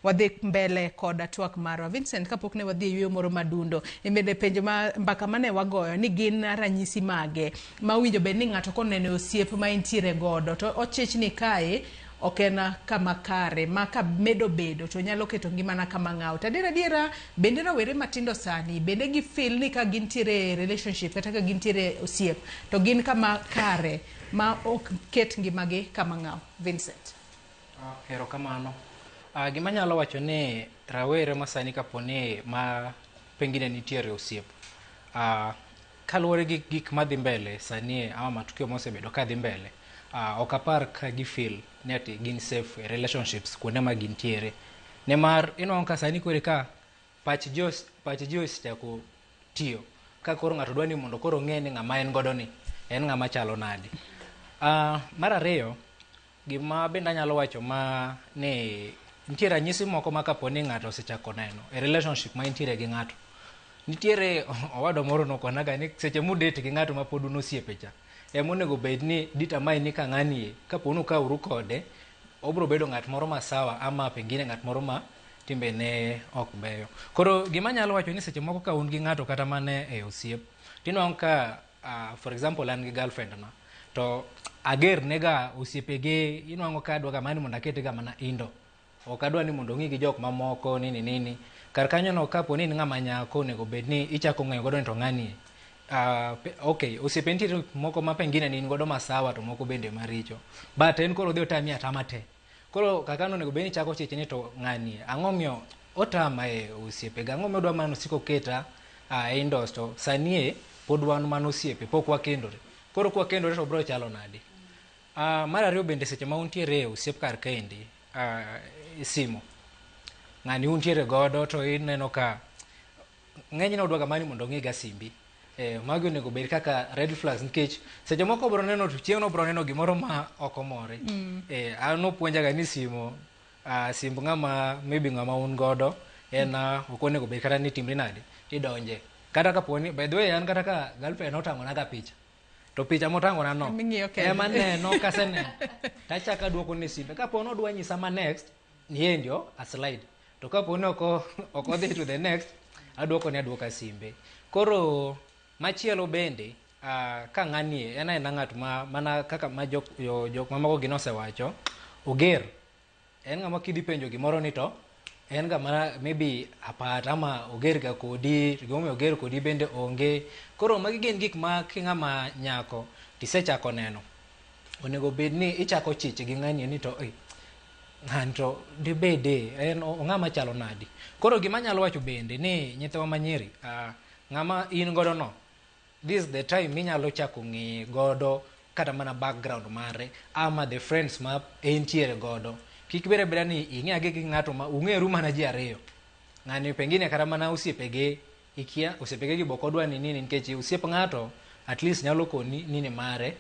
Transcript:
wadhi mbele koda twak marwa. Vincent, kapok ne wadhi yweyo moro madundo, imede penjo mbaka mane wagoyo ni gin ranyisi mage ma winjo bed ni ng'ato koneno osiep ma intiere godo to ochich ni kae okena kama kare ma ka medo bedo to nyalo keto ngimana kama ng'aw. Adiera bende rawere matindo sani bende gi feel ni ka gintiere relationship kata ka gintiere osiep to gin kama kare ma ok ket ngimagi kama ng'aw. Vincent. Hero kamano. Gima nyalo wacho ni rawere masani kaponi ma pengine nitiere osiep. Kaluwore gi gik madhi mbele sani ama matukio mosebedo kadhi mbele. Ok apar ka gi feel ni ati gin safe relationships kuonde ma gintiere. Nemar inwang'o ka sani kore ka pach ji osechako tiyo. Ka koro ng'ato dwani mondo koro ng'e ni ng'ama en godo ni en ng'ama chalo nade. Mar ariyo, gima bende anyalo wacho ma ni nitiere ranyisi moko ma kaponi ng'ato osechako neno e relationship ma intiere gi ng'ato. Nitiere owado moro nokonaga ni seche mudate gi ng'ato ma pod unosiepe cha. Monego bed ni dita mai ni ka ng'anie kaponu ka uru kode obro bedo ng'at moro masawa ama pengine ng'at moro ma timbe ne ok beyo. Koro gima nyalo wacho ni seche moko ka un gi ng'ato kata mane e osiep tinwang'o ka for example an gi girlfriend na to ager nega osiepege inwang'o ka adwaga mani mondo aketega mana indo. Ok adwa ni mondo ng'i gi jok mamoko nini. Kar kanyo no kaponi ni ng'ama nyako onego bed ni ichako ng'eyo godo ni to ng'anie. Okay, osiepe nitiere moko ma pengine ni godo masawa to moko bende maricho. But en koro dhi otami atama te. Koro kakano onego bed ni chako chiche ni to ng'anie. Ang'o miyo otama e osiepe ga? Ang'o miyo odwa mano siko keta indos to sanie pod wan mano osiepe pok wakendore. Koro kwa kendore to bro chalo nade. Mar ariyo bende seche ma untiere e osiep kar kaendi simo. Ng'ani untiere godo to ineno ka ng'enyne odwaga mani mondo ng'i ga simbi. Magi onego bed kaka red flags nikech seche moko bro neno to chieng' no bro neno gimoro ma ok omore. An opuonjaga ni simb ng'ama maybe ng'ama un godo en ok onego bed kata ni timri nade idonje. Kata kaponi by the way an kata ka girlfriend otang'ona ga picha to picha motang'ona no ema neno kaseneno tachaka duoko ne simbe kaponi odwa nyisa ma next ni ndio a slide to kaponi ok odhi to the next aduoko simbe. Koro machielo bende ka ng'anie en ng'at mana kaka ma jok mamoko ginosewacho oger en ng'ama kidhi penjo gimoro ni to en ga mana maybe apart ama oger ga kodi gimomiyo oger kodi bende onge. Koro magi gin gik ma king'ama nyako tisechako neno onego bed ni ichako chiche gi ng'anie ni to ng'anto dibede en ng'ama chalo nadi. Koro gima nyalo wacho bende ni nyithiwa manyiri ng'ama in godo no this is the time minyalo chako ng'i godo kata mana background mare ama the friends ma entiere godo. Kik beda ni ing'e gi ng'ato ma ung'eru mana ji ariyo. Ng'ani pengine kata mana osiepege ikia osiepege gi boko dwa ni nini nikech osiep ng'ato at least nyalo koni nini mare